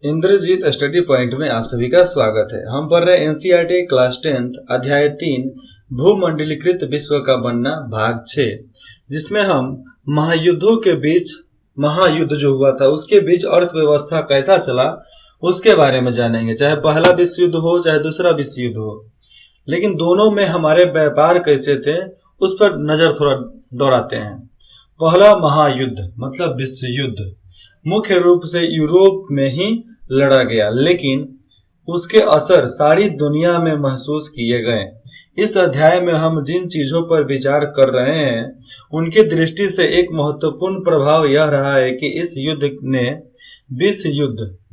Indrajit study point में आप सभी का स्वागत है। हम पढ़ रहे हैं एनसीईआरटी क्लास 10 अध्याय 3 भूमंडलीकृत विश्व का बनना भाग 6, जिसमें हम महायुद्धों के बीच महायुद्ध जो हुआ था उसके बीच अर्थव्यवस्था कैसा चला उसके बारे में जानेंगे। चाहे पहला विश्व युद्ध हो चाहे दूसरा विश्व युद्ध हो, लेकिन दोनों में हमारे व्यापार कैसे थे उस पर नजर थोड़ा दौड़ाते हैं। पहला महायुद्ध मतलब विश्व युद्ध मुख्य रूप से यूरोप में ही लड़ा गया, लेकिन उसके असर सारी दुनिया में महसूस किए गए। इस अध्याय में हम जिन चीजों पर विचार कर रहे हैं उनकी दृष्टि से एक महत्वपूर्ण प्रभाव यह रहा है कि इस युद्ध ने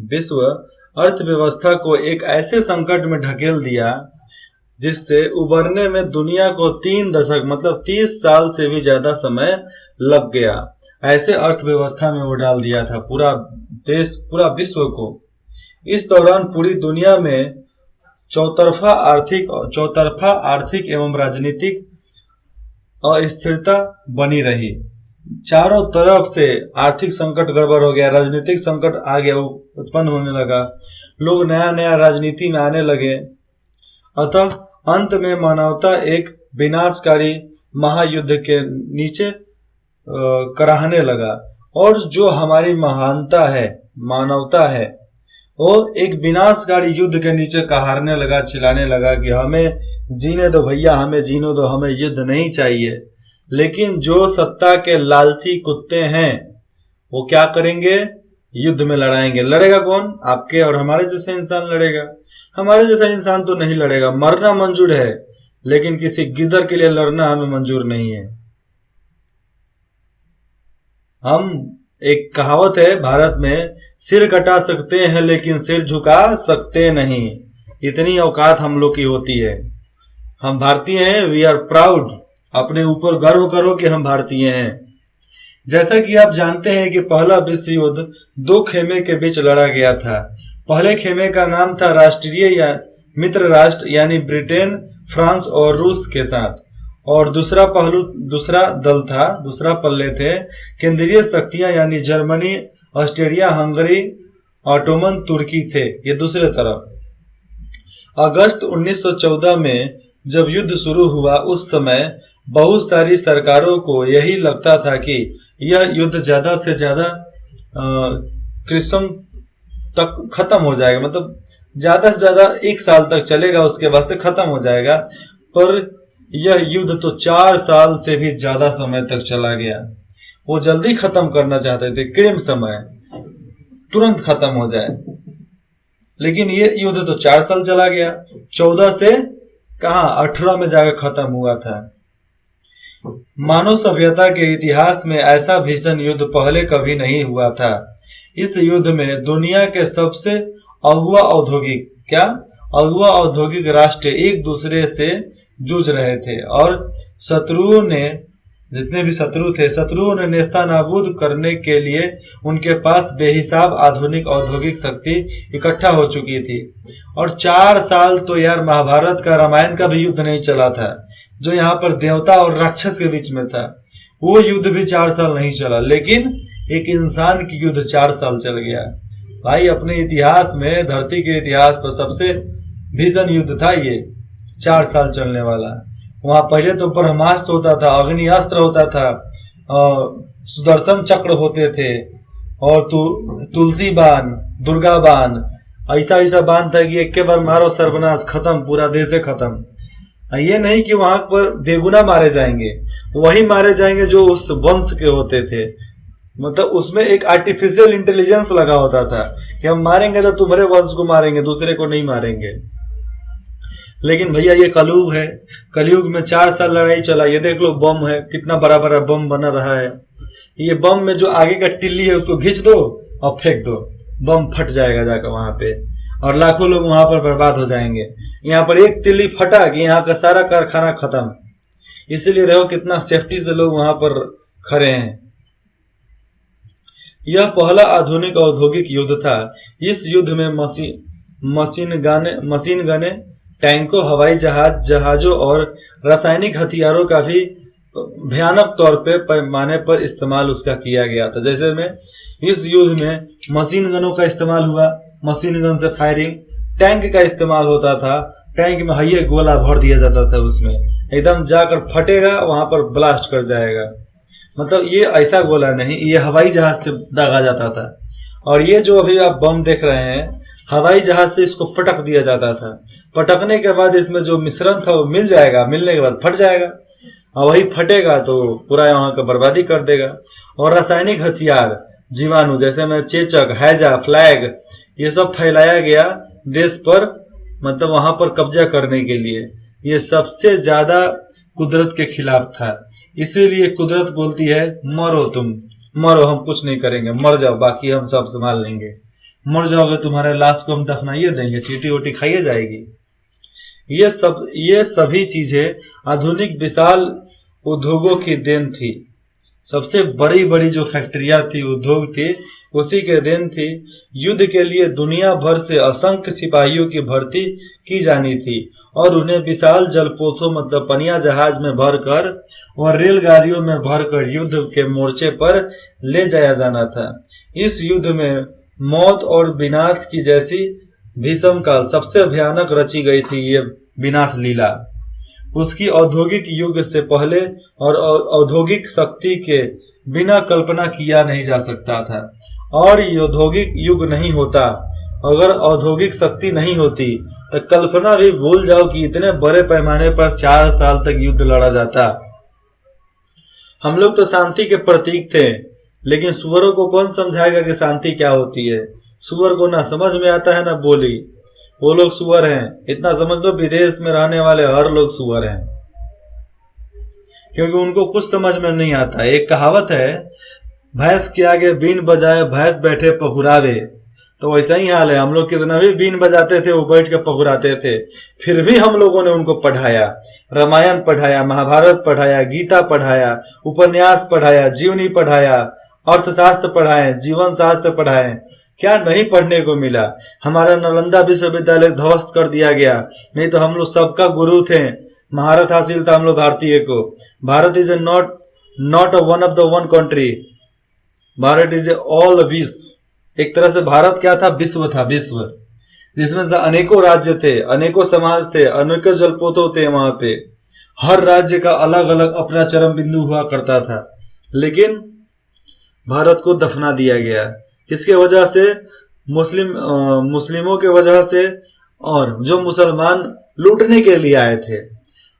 विश्व अर्थव्यवस्था को एक ऐसे संकट में ढकेल दिया जिससे उबरने में दुनिया को 3 दशक मतलब 30 साल से भी ज्यादा समय लग गया। ऐसे अर्थव्यवस्था में वो डाल दिया था पूरा देश, पूरा विश्व को। इस दौरान पूरी दुनिया में चौतरफा आर्थिक एवं राजनीतिक अस्थिरता बनी रही। चारों तरफ से आर्थिक संकट गड़बड़ हो गया, राजनीतिक संकट आ गया, उत्पन्न होने लगा, लोग नया नया राजनीति में आने लगे। अतः अंत में मानवता एक विनाशकारी महायुद्ध के नीचे कराहने लगा, और जो हमारी महानता है, मानवता है, वो एक विनाशकारी युद्ध के नीचे कहारने लगा, चिल्लाने लगा कि हमें जीने दो भैया, हमें जीने दो, हमें युद्ध नहीं चाहिए। लेकिन जो सत्ता के लालची कुत्ते हैं वो क्या करेंगे? युद्ध में लड़ाएंगे। लड़ेगा कौन? आपके और हमारे जैसे इंसान लड़ेगा। हमारे जैसा इंसान तो नहीं लड़ेगा। मरना मंजूर है, लेकिन किसी गिद्दर के लिए लड़ना हमें मंजूर नहीं है। हम एक कहावत है भारत में, सिर कटा सकते हैं लेकिन सिर झुका सकते नहीं। इतनी औकात हम लोग की होती है। हम भारतीय हैं, वी आर प्राउड। अपने ऊपर गर्व करो कि हम भारतीय हैं। जैसा कि आप जानते हैं कि पहला विश्व युद्ध 2 खेमे के बीच लड़ा गया था। पहले खेमे का नाम था राष्ट्रीय या मित्र राष्ट्र यानी ब्रिटेन, फ्रांस और रूस के साथ, और दूसरा पल्ले थे केंद्रीय शक्तियां यानी जर्मनी, ऑस्ट्रिया हंगरी, ऑटोमन तुर्की थे, ये दूसरे तरफ। अगस्त 1914 में जब युद्ध शुरू हुआ उस समय बहुत सारी सरकारों को यही लगता था कि यह युद्ध ज्यादा से ज्यादा क्रिसम तक खत्म हो जाएगा, मतलब ज्यादा से ज्यादा 1 साल तक चलेगा, उसके बाद से खत्म हो जाएगा। पर यह युद्ध तो 4 साल से भी ज्यादा समय तक चला गया। वो जल्दी खत्म करना चाहते थे, क्रिम समय, तुरंत खत्म हो जाए। लेकिन ये युद्ध तो 4 साल चला गया। 14 से कहां 18 में जाकर खत्म हुआ था। मानव सभ्यता के इतिहास में ऐसा भीषण युद्ध पहले कभी नहीं हुआ था। इस युद्ध में दुनिया के सबसे अगुआ औद्योगिक राष्ट्र एक दूसरे से जूझ रहे थे, और शत्रुओं ने नेस्तनाबूद करने के लिए उनके पास बेहिसाब आधुनिक औद्योगिक शक्ति इकट्ठा हो चुकी थी। और 4 साल तो यार महाभारत का, रामायण का भी युद्ध नहीं चला था, जो यहाँ पर देवता और राक्षस के बीच में था। वो युद्ध भी 4 साल नहीं चला, लेकिन एक इंसान की युद्ध 4 साल चल गया। भाई, अपने इतिहास में, धरती के इतिहास पर सबसे भीषण युद्ध था ये, 4 साल चलने वाला। वहां पहले तो ब्रह्मास्त्र होता था, अग्निअस्त्र होता था, सुदर्शन चक्र होते थे, और तुलसी बाण, दुर्गा बाण, ऐसा बाण था कि एक के बार मारो सर्वनाश, खत्म, पूरा देश से खत्म। ये नहीं कि वहां पर बेगुना मारे जाएंगे, वही मारे जाएंगे जो उस वंश के होते थे। मतलब उसमें एक आर्टिफिशियल इंटेलिजेंस लगा होता था कि हम मारेंगे तो तुम्हारे वंश को मारेंगे, दूसरे को नहीं मारेंगे। लेकिन भैया ये कलयुग है, कलयुग में 4 साल लड़ाई चला। ये देख लो, बम है, कितना बड़ा बड़ा बम बना रहा है। ये बम में जो आगे का टिल्ली है उसको खींच दो और फेंक दो, बम फट जाएगा जाकर वहां पे, और लाखों लोग वहां पर बर्बाद हो जाएंगे। यहाँ पर एक तिल्ली फटा कि यहाँ का सारा कारखाना खत्म। इसीलिए देखो कितना सेफ्टी से लोग वहां पर खड़े हैं। यह पहला आधुनिक औद्योगिक युद्ध था। इस युद्ध में मशीन गने, टैंकों, हवाई जहाजों और रासायनिक हथियारों का भी भयानक तौर पे पैमाने पर इस्तेमाल उसका किया गया था। जैसे में इस युद्ध में मशीन गनों का इस्तेमाल हुआ। मशीन गन से फायरिंग, टैंक का इस्तेमाल होता था। टैंक में हइये गोला भर दिया जाता था, उसमें एकदम जाकर फटेगा, वहां पर ब्लास्ट कर जाएगा। मतलब ये ऐसा गोला नहीं, ये हवाई जहाज से दागा जाता था। और ये जो अभी आप बम देख रहे हैं, हवाई जहाज से इसको पटक दिया जाता था। पटकने के बाद इसमें जो मिश्रण था वो मिल जाएगा, मिलने के बाद फट जाएगा, और वही फटेगा तो पूरा वहां का बर्बादी कर देगा। और रासायनिक हथियार, जीवाणु, जैसे में चेचक, हैजा, फ्लैग, ये सब फैलाया गया देश पर, मतलब वहां पर कब्जा करने के लिए। ये सबसे ज्यादा कुदरत के खिलाफ था। इसीलिए कुदरत बोलती है मरो, तुम मरो, हम कुछ नहीं करेंगे, मर जाओ, बाकी हम सब संभाल लेंगे। मर जाओगे, तुम्हारे लाश को हम दफनाइए देंगे, चीटी वोटी खाइए जाएगी। ये सभी चीजें आधुनिक विशाल उद्योगों की देन थी। सबसे बड़ी बड़ी जो फैक्ट्रियां थी, उद्योग थी, उसी के देन थी। युद्ध के लिए दुनिया भर से असंख्य सिपाहियों की भर्ती की जानी थी और उन्हें विशाल जलपोतों, मतलब पनिया जहाज में भरकर और रेलगाड़ियों में भरकर युद्ध के मोर्चे पर ले जाया जाना था। इस युद्ध में मौत और विनाश की जैसी भीषम काल सबसे भयानक रची गई थी, ये विनाश लीला। उसकी औद्योगिक युग से पहले और औद्योगिक शक्ति के बिना कल्पना किया नहीं जा सकता था। और औद्योगिक युग नहीं होता, अगर औद्योगिक शक्ति नहीं होती, तो कल्पना भी भूल जाओ कि इतने बड़े पैमाने पर 4 साल तक युद्ध लड़ा जाता। हम लोग तो शांति के प्रतीक थे, लेकिन सुअरों को कौन समझाएगा कि शांति क्या होती है। सुअर को ना समझ में आता है ना बोली, वो लोग सुअर हैं। इतना समझ लो, विदेश में रहने वाले हर लोग सुअर हैं, क्योंकि उनको कुछ समझ में नहीं आता। एक कहावत है, भैंस के आगे बीन बजाए भैंस बैठे पहुरावे। तो वैसा ही हाल है, हम लोग कितना भी बीन बजाते थे, वो बैठ के पहुराते थे। फिर भी हम लोगों ने उनको पढ़ाया, रामायण पढ़ाया, महाभारत पढ़ाया, गीता पढ़ाया, उपन्यास पढ़ाया, जीवनी पढ़ाया, अर्थशास्त्र पढ़ाए, जीवन शास्त्र पढ़ाए। क्या नहीं पढ़ने को मिला। हमारा नालंदा विश्वविद्यालय ध्वस्त कर दिया गया, नहीं तो हम लोग सबका गुरु थे, महारत हासिल था हम लोग भारतीय को। Bharat is not one of the one country, Bharat is all विश्व। एक तरह से भारत क्या था, विश्व था, विश्व, जिसमें से अनेकों राज्य थे, अनेकों समाज थे, अनेकों जलपोतों थे। वहां पे हर राज्य का अलग अलग अपना चरम बिंदु हुआ करता था, लेकिन भारत को दफना दिया गया। किसके वजह से? मुस्लिमों के वजह से, और जो मुसलमान लूटने के लिए आए थे।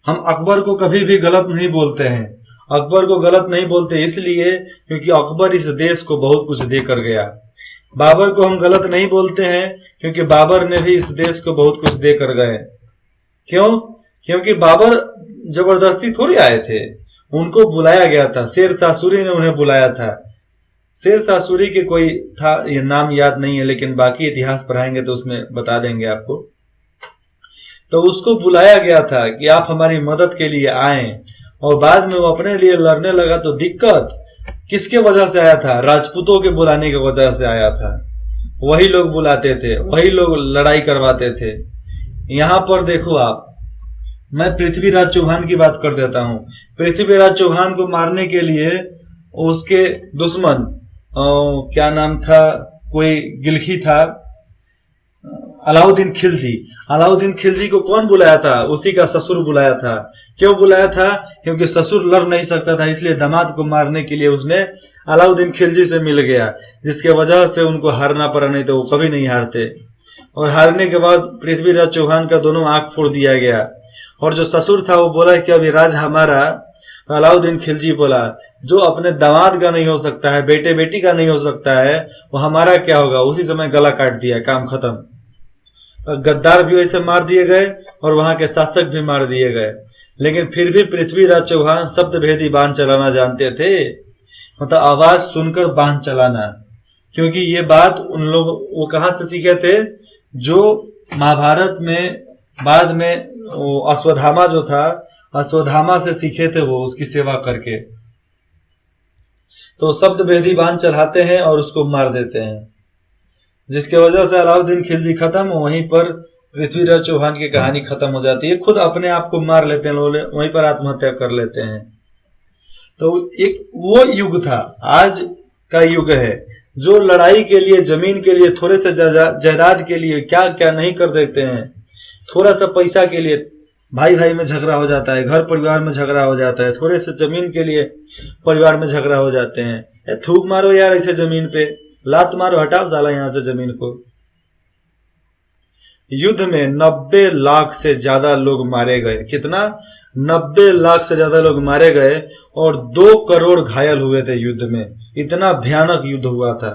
हम अकबर को कभी भी गलत नहीं बोलते हैं। अकबर को गलत नहीं बोलते इसलिए क्योंकि अकबर इस देश को बहुत कुछ दे कर गया। बाबर को हम गलत नहीं बोलते हैं क्योंकि बाबर ने भी इस देश को बहुत कुछ दे कर गए। क्यों? क्योंकि बाबर जबरदस्ती थोड़ी आए थे, उनको बुलाया गया था। शेर शाह सूरी ने उन्हें बुलाया था। शेर शाह सूरी के कोई था, ये नाम याद नहीं है, लेकिन बाकी इतिहास पढ़ाएंगे तो उसमें बता देंगे आपको। तो उसको बुलाया गया था कि आप हमारी मदद के लिए आए, और बाद में वो अपने लिए लड़ने लगा। तो दिक्कत किसके वजह से आया था? राजपूतों के बुलाने की वजह से आया था। वही लोग बुलाते थे, वही लोग लड़ाई करवाते थे। यहां पर देखो आप, मैं पृथ्वीराज चौहान की बात कर देता हूं। पृथ्वीराज चौहान को मारने के लिए उसके दुश्मन, क्या नाम था, कोई गिलखी था, अलाउद्दीन खिलजी। अलाउद्दीन खिलजी को कौन बुलाया था? उसी का ससुर बुलाया था। क्यों बुलाया था? क्योंकि ससुर लड़ नहीं सकता था, इसलिए दामाद को मारने के लिए उसने अलाउद्दीन खिलजी से मिल गया, जिसके वजह से उनको हारना पड़ा, नहीं तो वो कभी नहीं हारते। और हारने के बाद पृथ्वीराज चौहान का दोनों आंख फोड़ दिया गया। और जो ससुर था वो बोला कि अभी राज हमारा। अलाउद्दीन खिलजी बोला, जो अपने दामाद का नहीं हो सकता है, बेटे बेटी का नहीं हो सकता है, वो हमारा क्या होगा। उसी समय गला काट दिया, काम खत्म। गद्दार भी वैसे मार दिए गए और वहां के शासक भी मार दिए गए। लेकिन फिर भी पृथ्वीराज चौहान शब्द भेदी बांध चलाना जानते थे, मतलब आवाज सुनकर बांध चलाना। क्योंकि ये बात उन लोग वो कहां से सीखे थे? जो महाभारत में बाद में वो अश्वत्थामा जो था, अश्वत्थामा से सीखे थे वो, उसकी सेवा करके। तो शब्द भेदी बांध चढ़ाते हैं और उसको मार देते हैं, जिसके वजह से अलाउद्दीन खिलजी खत्म। वहीं पर पृथ्वीराज चौहान की कहानी खत्म हो जाती है। खुद अपने आप को मार लेते हैं लोग, वहीं पर आत्महत्या कर लेते हैं। तो एक वो युग था, आज का युग है। जो लड़ाई के लिए, जमीन के लिए, थोड़े से जायदाद के लिए क्या क्या नहीं कर देते हैं। थोड़ा सा पैसा के लिए भाई भाई में झगड़ा हो जाता है, घर परिवार में झगड़ा हो जाता है, थोड़े से जमीन के लिए परिवार में झगड़ा हो जाते हैं। थूक मारो यार ऐसे जमीन पे, लात मारो, हटाओ साला यहां से जमीन को। युद्ध में 90 लाख से ज्यादा लोग मारे गए। कितना? 90 लाख से ज्यादा लोग मारे गए और 2 करोड़ घायल हुए थे युद्ध में। इतना भयानक युद्ध हुआ था।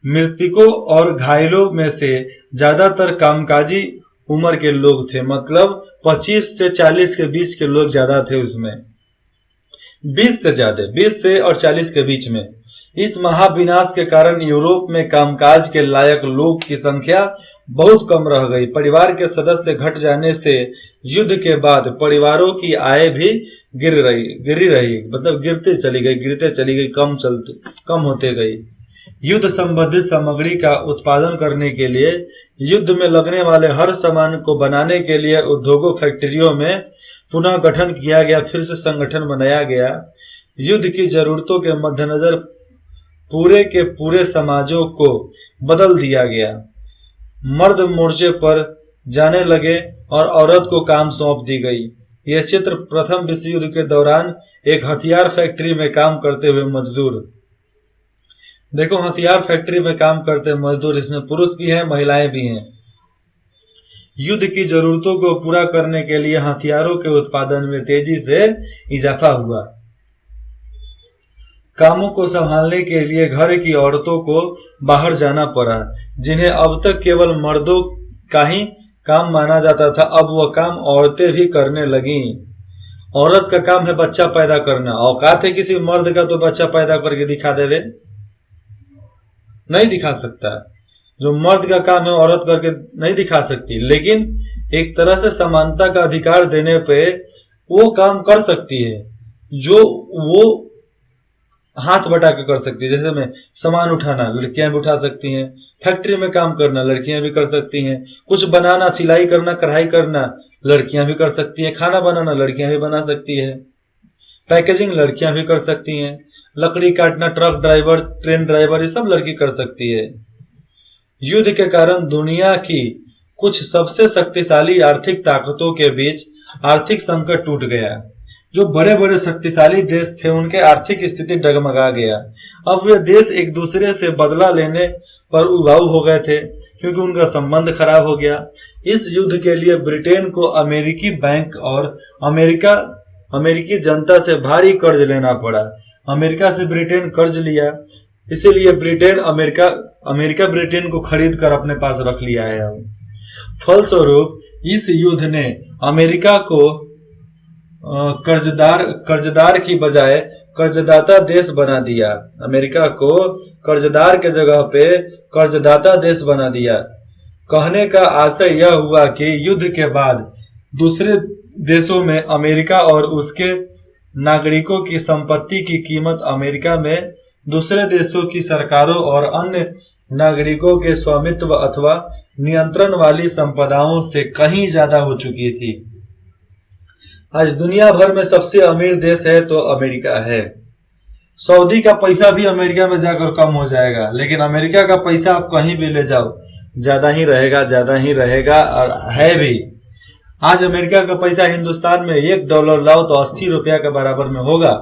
मृतकों और घायलों में से ज्यादातर कामकाजी उम्र के लोग थे, मतलब 25 से 40 के बीच के लोग ज्यादा थे उसमें, 20 से ज्यादा, 20 से और 40 के बीच में। इस महाविनाश के कारण यूरोप में कामकाज के लायक लोग की संख्या बहुत कम रह गई। परिवार के सदस्य घट जाने से युद्ध के बाद परिवारों की आय भी गिरी रही, मतलब गिरते चली गई, कम होते गई। युद्ध संबंधित सामग्री का उत्पादन करने के लिए, युद्ध में लगने वाले हर सामान को बनाने के लिए उद्योगों, फैक्ट्रियों में पुनः गठन किया गया, फिर से संगठन बनाया गया। युद्ध की जरूरतों के मद्देनजर पूरे के पूरे समाजों को बदल दिया गया। मर्द मोर्चे पर जाने लगे और औरत को काम सौंप दी गई। यह चित्र प्रथम विश्व युद्ध के दौरान एक हथियार फैक्ट्री में काम करते हुए मजदूर। देखो, हथियार फैक्ट्री में काम करते मजदूर, इसमें पुरुष भी हैं, महिलाएं भी हैं। युद्ध की जरूरतों को पूरा करने के लिए हथियारों के उत्पादन में तेजी से इजाफा हुआ। कामों को संभालने के लिए घर की औरतों को बाहर जाना पड़ा, जिन्हें अब तक केवल मर्दों का ही काम माना जाता था। अब वह काम औरतें भी करने लगीं। औरत का काम है बच्चा पैदा करना। औकात है किसी मर्द का तो बच्चा पैदा करके दिखा देवे? नहीं दिखा सकता। जो मर्द का काम है औरत करके नहीं दिखा सकती, लेकिन एक तरह से समानता का अधिकार देने पे वो काम कर सकती है जो वो हाथ बटा के कर सकती है। जैसे में सामान उठाना लड़कियां भी उठा सकती हैं, फैक्ट्री में काम करना लड़कियां भी कर सकती हैं, कुछ बनाना, सिलाई करना, कढ़ाई करना लड़कियां भी कर सकती हैं, खाना बनाना लड़कियां भी बना सकती है, पैकेजिंग लड़कियां भी कर सकती हैं, लकड़ी काटना, ट्रक ड्राइवर, ट्रेन ड्राइवर, ये सब लड़की कर सकती है। युद्ध के कारण दुनिया की कुछ सबसे शक्तिशाली आर्थिक ताकतों के बीच आर्थिक संकट टूट गया। जो बड़े बड़े शक्तिशाली देश थे उनके आर्थिक स्थिति डगमगा गया। अब वे देश एक दूसरे से बदला लेने पर उबाऊ हो गए थे क्योंकि उनका संबंध खराब हो गया। इस युद्ध के लिए ब्रिटेन को अमेरिकी बैंक और अमेरिकी जनता से भारी कर्ज लेना पड़ा। अमेरिका से ब्रिटेन कर्ज लिया, इसीलिए अमेरिका ब्रिटेन को खरीद कर अपने पास रख लिया है। अब फलस्वरूप इस युद्ध ने अमेरिका को कर्जदार की बजाय कर्जदाता देश बना दिया। अमेरिका को कर्जदार के जगह पे कर्जदाता देश बना दिया। कहने का आशय यह हुआ कि युद्ध के बाद दूसरे देशों में अमेरिका और उसके नागरिकों की संपत्ति की कीमत अमेरिका में दूसरे देशों की सरकारों और अन्य नागरिकों के स्वामित्व अथवा नियंत्रण वाली संपदाओं से कहीं ज्यादा हो चुकी थी। आज दुनिया भर में सबसे अमीर देश है तो अमेरिका है। सऊदी का पैसा भी अमेरिका में जाकर कम हो जाएगा, लेकिन अमेरिका का पैसा आप कहीं भी ले जाओ ज्यादा ही रहेगा और है भी। आज अमेरिका का पैसा हिंदुस्तान में $1 लाओ तो 80 रुपया के बराबर में होगा,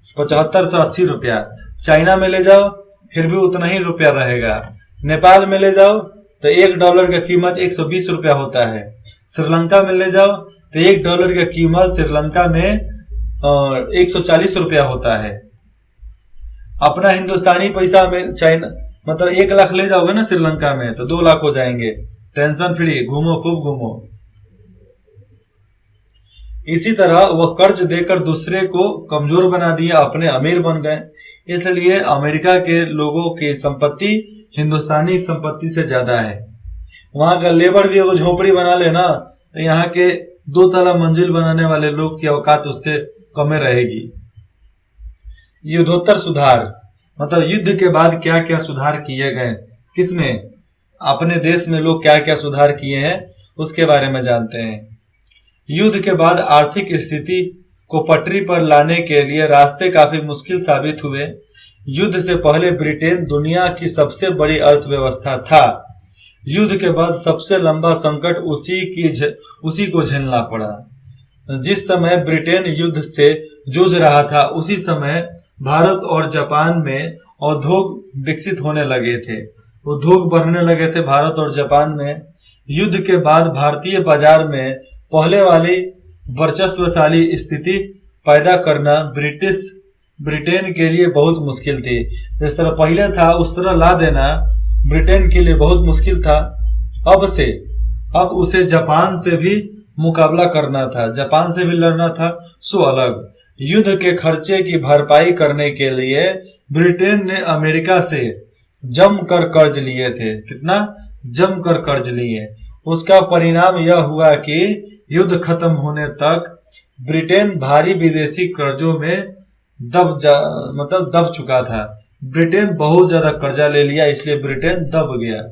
75 से 80 रुपया। चाइना में ले जाओ फिर भी उतना ही रुपया रहेगा। नेपाल में ले जाओ तो $1 का कीमत 120 रुपया होता है। श्रीलंका में ले जाओ तो $1 का कीमत श्रीलंका में 140 रुपया होता है। अपना हिंदुस्तानी पैसा में चाइना मतलब 1 लाख ले जाओगे ना श्रीलंका में तो 2 लाख हो जाएंगे। टेंशन फ्री घूमो, खूब घूमो। इसी तरह वह कर्ज देकर दूसरे को कमजोर बना दिया, अपने अमीर बन गए। इसलिए अमेरिका के लोगों की संपत्ति हिंदुस्तानी संपत्ति से ज्यादा है। वहां का लेबर भी अगर झोपड़ी बना लेना तो यहाँ के 2 तला मंजिल बनाने वाले लोग की औकात उससे कम रहेगी। युद्धोत्तर सुधार मतलब युद्ध के बाद क्या क्या सुधार किए गए, किसमें, अपने देश में लोग क्या क्या सुधार किए हैं उसके बारे में जानते हैं। युद्ध के बाद आर्थिक स्थिति को पटरी पर लाने के लिए रास्ते काफी मुश्किल साबित हुए। युद्ध से पहले ब्रिटेन दुनिया की सबसे बड़ी अर्थव्यवस्था था। युद्ध के बाद सबसे लंबा संकट उसी को झेलना पड़ा। जिस समय ब्रिटेन युद्ध से जूझ रहा था, उसी समय भारत और जापान में उद्योग विकसित होने लगे थे, उद्योग बढ़ने लगे थे भारत और जापान में। युद्ध के बाद भारतीय बाजार में पहले वाली वर्चस्वशाली स्थिति पैदा करना ब्रिटेन के लिए बहुत मुश्किल थी। जिस तरह पहले था उस तरह ला देना ब्रिटेन के लिए बहुत मुश्किल था। अब उसे जापान से भी मुकाबला करना था, जापान से भी लड़ना था, सो अलग। युद्ध के खर्चे की भरपाई करने के लिए ब्रिटेन ने अमेरिका से जमकर कर्ज लिए थे। कितना जमकर कर्ज लिए। उसका परिणाम यह हुआ कि युद्ध खत्म होने तक ब्रिटेन भारी विदेशी कर्जों में दब चुका था। ब्रिटेन बहुत ज्यादा कर्जा ले लिया, इसलिए ब्रिटेन दब गया।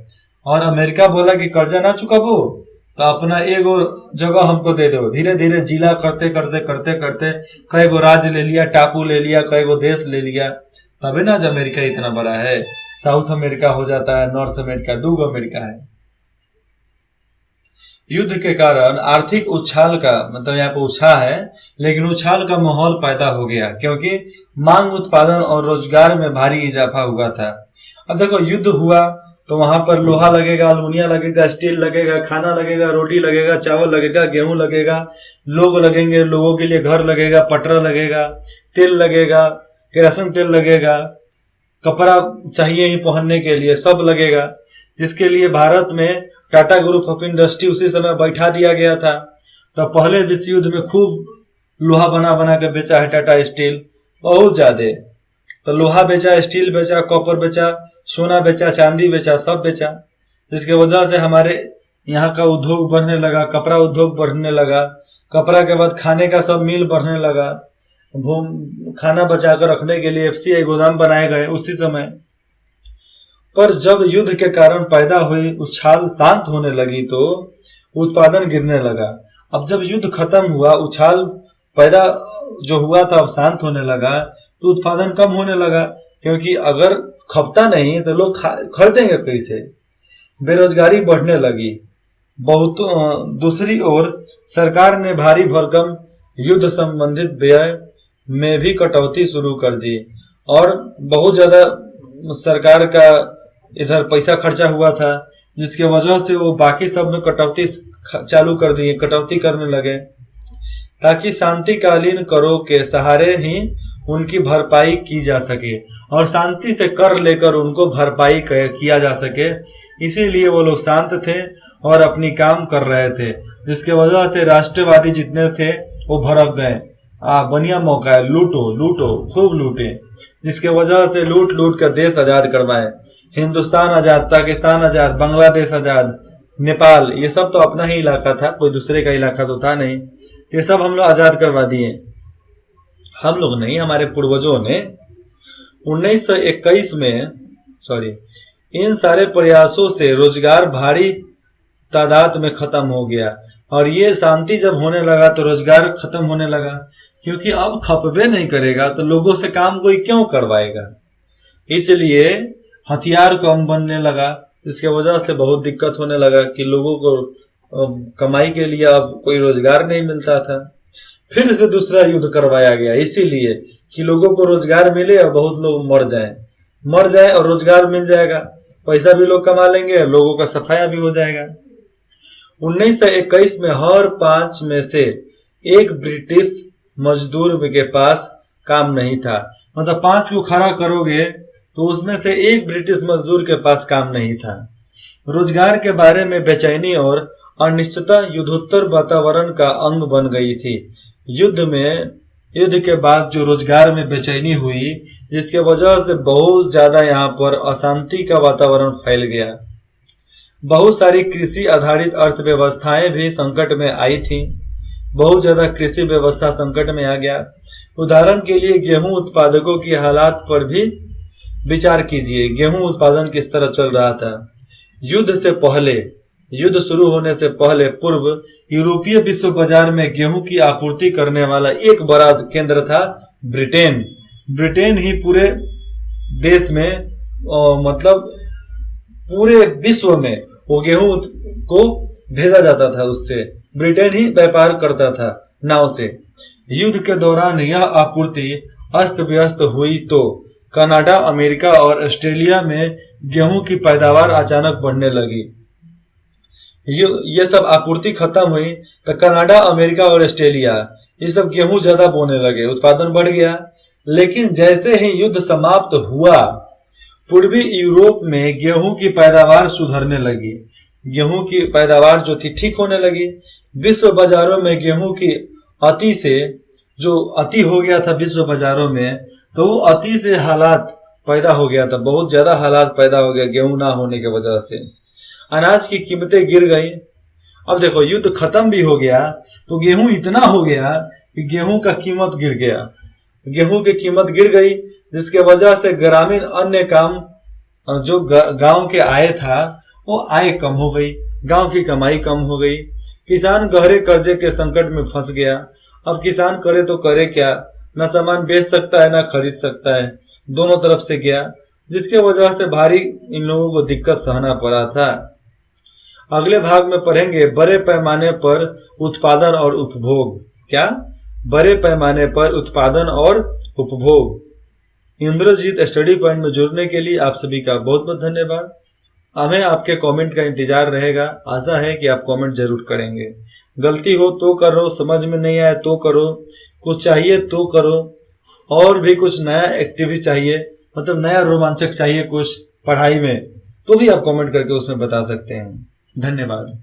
और अमेरिका बोला कि कर्जा ना चुकाबो तो अपना एगो जगह हमको दे दो। धीरे धीरे जिला करते करते कई गो राज्य ले लिया, टापू ले लिया, कई गो देश ले लिया, तभी ना आज अमेरिका इतना बड़ा है। साउथ अमेरिका हो जाता है, नॉर्थ अमेरिका, 2 अमेरिका है। युद्ध के कारण आर्थिक उछाल का मतलब यहाँ पे उछाल है, लेकिन उछाल का माहौल पैदा हो गया क्योंकि मांग, उत्पादन और रोजगार में भारी इजाफा हुआ था। अब देखो युद्ध हुआ तो वहां पर लोहा लगेगा, अल्मुनिया लगेगा, स्टील लगेगा, खाना लगेगा, रोटी लगेगा, चावल लगेगा, गेहूं लगेगा, लोग लगेंगे, लोगों के लिए घर लगेगा, पटरा लगेगा, तेल लगेगा, केरोसिन तेल लगेगा, कपड़ा चाहिए ही पहनने के लिए, सब लगेगा। जिसके लिए भारत में टाटा ग्रुप ऑफ इंडस्ट्री उसी समय बैठा दिया गया था। तो पहले विश्व युद्ध में खूब लोहा बना के बेचा है टाटा स्टील, बहुत ज्यादा। तो लोहा बेचा, स्टील बेचा, कॉपर बेचा, सोना बेचा, चांदी बेचा, सब बेचा। जिसके वजह से हमारे यहाँ का उद्योग बढ़ने लगा, कपड़ा उद्योग बढ़ने लगा। कपड़ा के बाद खाने का सब मिल बढ़ने लगा। खाना बचा कर रखने के लिए FCI गोदाम बनाए गए उसी समय। पर जब युद्ध के कारण पैदा हुई उछाल शांत होने लगी तो उत्पादन गिरने लगा। अब जब युद्ध खत्म हुआ, उछाल पैदा जो हुआ था अब शांत होने लगा, तो उत्पादन कम होने लगा क्योंकि अगर खपता नहीं तो लोग खरीदेंगे कैसे। बेरोजगारी बढ़ने लगी। दूसरी ओर सरकार ने भारी भरकम युद्ध संबंधित व्यय में भी कटौती शुरू कर दी और बहुत ज्यादा सरकार का इधर पैसा खर्चा हुआ था, जिसके वजह से वो बाकी सब में कटौती चालू कर दिए, कटौती करने लगे ताकि शांतिकालीन करों के सहारे ही उनकी भरपाई की जा सके और शांति से कर लेकर उनको भरपाई किया जा सके। इसीलिए वो लोग शांत थे और अपनी काम कर रहे थे, जिसके वजह से राष्ट्रवादी जितने थे वो भड़क गए। बढ़िया मौका है, लूटो खूब लूटे। जिसके वजह से लूट कर देश आजाद करवाए। हिंदुस्तान आजाद, पाकिस्तान आजाद, बांग्लादेश आजाद, नेपाल, ये सब तो अपना ही इलाका था, कोई दूसरे का इलाका तो था नहीं। ये सब हम लोग आजाद करवा दिए। हम लोग नहीं, हमारे पूर्वजों ने 1921 में इन सारे प्रयासों से रोजगार भारी तादाद में खत्म हो गया। और ये शांति जब होने लगा तो रोजगार खत्म होने लगा, क्योंकि अब खपबे नहीं करेगा तो लोगों से काम कोई क्यों करवाएगा। इसलिए हथियार कम बनने लगा, इसके वजह से बहुत दिक्कत होने लगा कि लोगों को कमाई के लिए अब कोई रोजगार नहीं मिलता था। फिर से दूसरा युद्ध करवाया गया, इसीलिए कि लोगों को रोजगार मिले और बहुत लोग मर जाए और रोजगार मिल जाएगा, पैसा भी लोग कमा लेंगे, लोगों का सफाया भी हो जाएगा। 1921 में हर 5 में से एक ब्रिटिश मजदूर के पास काम नहीं था। मतलब 5 को खड़ा करोगे तो उसमें से एक ब्रिटिश मजदूर के पास काम नहीं था। रोजगार के बारे में बेचैनी और अनिश्चितता युद्धोत्तर वातावरण का अंग बन गई थी। युद्ध के बाद जो रोजगार में बेचैनी हुई, जिसके वजह से बहुत ज्यादा यहाँ पर अशांति का वातावरण फैल गया। बहुत सारी कृषि आधारित अर्थव्यवस्थाएं भी संकट में आई थी। बहुत ज्यादा कृषि व्यवस्था संकट में आ गया। उदाहरण के लिए गेहूं उत्पादकों की हालात पर भी विचार कीजिए। गेहूं उत्पादन किस तरह चल रहा था। युद्ध शुरू होने से पूर्व यूरोपीय विश्व बाजार में गेहूं की आपूर्ति करने वाला एक बड़ा केंद्र था ब्रिटेन ही पूरे देश में मतलब पूरे विश्व में वो गेहूं को भेजा जाता था। उससे ब्रिटेन ही व्यापार करता था नाव से। युद्ध के दौरान यह आपूर्ति अस्त व्यस्त हुई तो कनाडा, अमेरिका और ऑस्ट्रेलिया में गेहूं की पैदावार अचानक बढ़ने लगी। ये सब आपूर्ति खत्म हुई तो कनाडा, अमेरिका और ऑस्ट्रेलिया ये सब गेहूं ज्यादा बोने लगे, उत्पादन बढ़ गया। लेकिन जैसे ही युद्ध समाप्त हुआ, पूर्वी यूरोप में गेहूं की पैदावार सुधरने लगी। गेहूं की पैदावार जो थी ठीक होने लगी। विश्व बाजारों में गेहूं की अति से जो अति हो गया था विश्व बाजारों में, तो वो अति से हालात पैदा हो गया था, बहुत ज्यादा हालात पैदा हो गया गेहूं ना होने की वजह से। अनाज की कीमतें गिर गई। अब देखो युद्ध खत्म भी हो गया तो गेहूं इतना हो गया कि गेहूं का कीमत गिर गया। गेहूं की कीमत गिर गई जिसके वजह से ग्रामीण अन्य काम जो गांव के आय था वो आय कम हो गई, गांव की कमाई कम हो गई। किसान गहरे कर्जे के संकट में फंस गया। अब किसान करे तो करे क्या, ना सामान बेच सकता है ना खरीद सकता है, दोनों तरफ से गया, जिसके वजह से भारी इन लोगों को दिक्कत सहना पड़ा था। अगले भाग में पढ़ेंगे बड़े पैमाने पर उत्पादन और उपभोग। क्या? बड़े पैमाने पर उत्पादन और उपभोग। इंद्रजीत स्टडी पॉइंट में जुड़ने के लिए आप सभी का बहुत बहुत धन्यवाद। हमें आपके कमेंट का इंतजार रहेगा। आशा है कि आप कमेंट जरूर करेंगे। गलती हो तो करो, समझ में नहीं आए तो करो, कुछ चाहिए तो करो, और भी कुछ नया एक्टिविटी चाहिए, मतलब नया रोमांचक चाहिए कुछ पढ़ाई में, तो भी आप कमेंट करके उसमें बता सकते हैं। धन्यवाद।